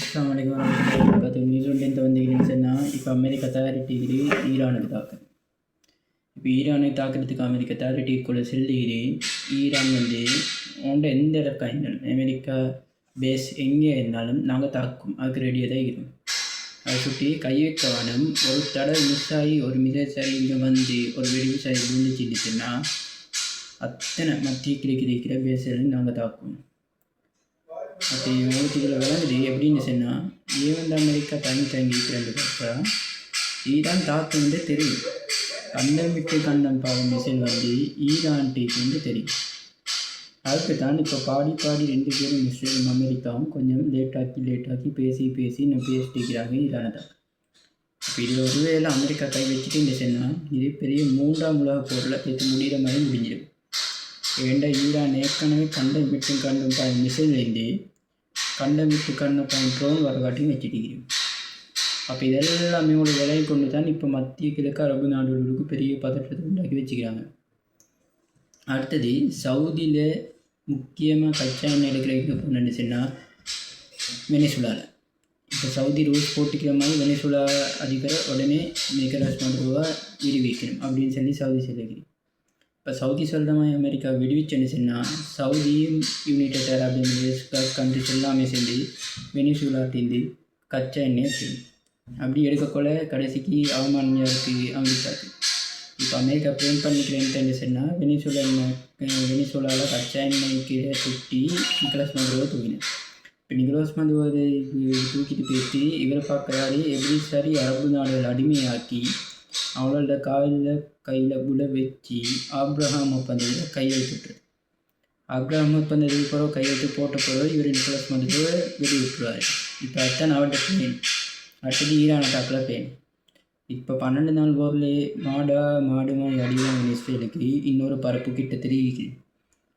அஸ்ஸலாமு அலைக்கும் வரஹ்மத்துல்லாஹி வபரகாத்துஹு. நியூசிலாந்துலேருந்து வந்தீங்கன்னு சொன்னால் இப்போ அமெரிக்கா தயாரிட்டிக்கிறி ஈரானுக்கு தாக்க. இப்போ ஈரானை தாக்கிறதுக்கு அமெரிக்கா தயாரிட்டிக்குள்ளே செல்லுகிறி. ஈரான் உண்ட எந்த இடக்கா இருந்தாலும் அமெரிக்கா பேஸ் எங்கே இருந்தாலும் நாங்கள் தாக்கும், அதுக்கு ரெடியாக தான் இருக்கோம். அதை சுற்றி கை வைக்க வேணும். ஒரு தடவை மிஸ் ஆகி ஒரு மிசைல் இங்கே வந்து ஒரு வெடிவு சரி விழுந்துச்சுன்னா அத்தனை மத்திய கிடைக்கிற பேஸில் நாங்கள் தாக்குவோம். அப்படி உங்களுக்கு இதில் விளங்குது எப்படின்னு சொன்னால், ஏன் அமெரிக்கா தங்கி இருக்கிறது பார்த்தா ஈரான் தாக்குன்னு தெரியும். கண்டம் விட்டு கண்டம் பாவம் மிசைல் வந்து ஈரான்ட்டு தெரியும். அதுக்கு தான் இப்போ பாடி 2 பேரும் இஸ்ரேலும் அமெரிக்காவும் கொஞ்சம் லேட்டாக்கி பேசி இன்னும் பேசிட்டுக்கிறாங்க ஈரானை தான். இப்போ இதில் ஒருவேளை அமெரிக்கா கை வச்சுட்டு சொன்னால் இது பெரிய 3ஆம் உலக போரில் பேசி முடிகிற மாதிரி முடிஞ்சிடும். ஏண்டா ஈரான் ஏற்கனவே கண்டம் விட்டு கண்டம் பாயும் மிசைல் வேண்டி கண்டம் விட்டு கண்டம் பாயும் ட்ரோன் வரகாட்டியும் வச்சுட்டிக்கிறோம். அப்போ இதெல்லாமே ஒரு விலையை கொண்டு தான் இப்போ மத்திய கிழக்கு அரபு நாடுகளுக்கு பெரிய பதற்றத்தை உண்டாக்கி வச்சுக்கிறாங்க. அடுத்தது சவுதியில் முக்கியமாக கச்சா எண்ணெய் எடுக்கிறதுக்கு போனேன்னு சொன்னால் வெனிசுலாவில் இப்போ சவுதி ரூல்ஸ் போட்டுக்கிற மாதிரி வெனிசுலா அதிபரை உடனே நிக்கோலஸ் மதுரோவை விடுவிக்கணும் அப்படின்னு சொல்லி சவுதி சொல்லிக்கிறேன். இப்போ சவுதி சொல்கிற மாதிரி அமெரிக்கா விடுவிச்சுன்னு சொன்னால் சவுதியும் யுனைடெட் அரப் எமிரேட்ஸ் கண்ட்ரிஸ் எல்லாமே சேர்ந்து வெனிசுலாட்டிருந்து கச்சா எண்ணெயை செய்யும். அப்படி எடுக்கக்குள்ள கடைசிக்கு அவமானியாக இருக்குது அமெரிக்காவுக்கு. இப்போ அமெரிக்கா ப்ளேன் பண்ணிக்கிறேன்ட்டு சொன்னால் வெனிசுலாவில் கச்சா எண்ணெய் கீழே சுட்டி நிக்கோலஸ் மதுரோவை தூக்கினேன். இப்போ நிக்கோலஸ் மதுரோவை தூக்கிட்டு போயிட்டு இவரை பார்க்குறாரு எப்படி சரி அரபு நாடுகள் அடிமையாக்கி அவளோட கையில் புல வச்சு ஆப்ரஹாம் ஒப்பந்தத்தில் கையெழுத்துட்டு ஆப்ரஹாம் ஒப்பந்தத்துக்கு பிறகு கையெழுத்து போட்ட பிறகு இவர் நிக்கோலஸ் மதுரோவை வெளியிட்டுருவார். இப்போ அத்தான் அவர்கிட்ட பிளேன் அடுத்தது ஈரானை தாக்கில் பிளேன். இப்போ 12 நாள் போர்லேயே மாடு மாதிரி அடிவாங்க இஸ்ரேலுக்கு இன்னொரு பரப்பு கிட்ட தெரியுது.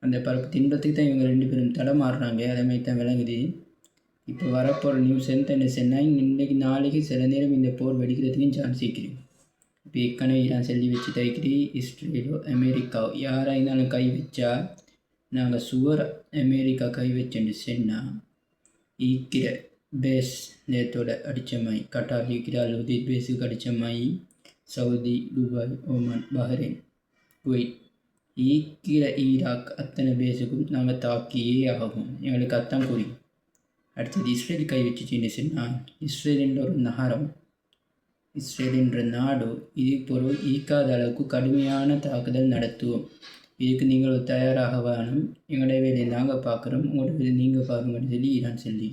அந்த பரப்பு தின்பத்துக்கு தான் இவங்க 2 பேரும் தடமாறுறாங்க. அதே மாதிரி தான் விளங்குது. இப்போ வரப்போகிற நியூஸ் என்ன சொன்னால் இன்றைக்கி நாளைக்கு சில நேரம் இந்த போர் வெடிக்கிறதுக்கும் சான்ஸ் இருக்குது. இப்போ ஏற்கனவே ஈரான் சொல்லி வச்சு தைக்கிட்டு இஸ்ரேலோ அமெரிக்காவோ யாராக இருந்தாலும் கை வச்சா நாங்கள் சுவர் அமெரிக்கா கை வச்சுன்னு சொன்னால் ஈக்கிற பேஸ் நேரத்தோட அடித்த மாதிரி கட்டார் இருக்கிற அல்லது பேஸுக்கு அடித்த மாதிரி Saudi, Dubai, Oman, Bahrain, Kuwait ஈக்கிற ஈராக் அத்தனை பேஸுக்கும் நாங்கள் தாக்கியே ஆகும். எங்களுக்கு அத்தான் கூறி அடுத்தது இஸ்ரேல் கை வச்சுச்சின்னு சொன்னால் இஸ்ரேல் என்ற ஒரு நகரம் இஸ்ரேல் என்ற நாடு இது பொருள் ஈக்காத அளவுக்கு கடுமையான தாக்குதல் நடத்துவோம். இதுக்கு நீங்கள் தயாராக வேணும். எங்களுடைய வேலையை நாங்கள் பார்க்குறோம், உங்களோட வேலையை நீங்கள் பாருங்கன்னு சொல்லி ஈரான் சொல்லி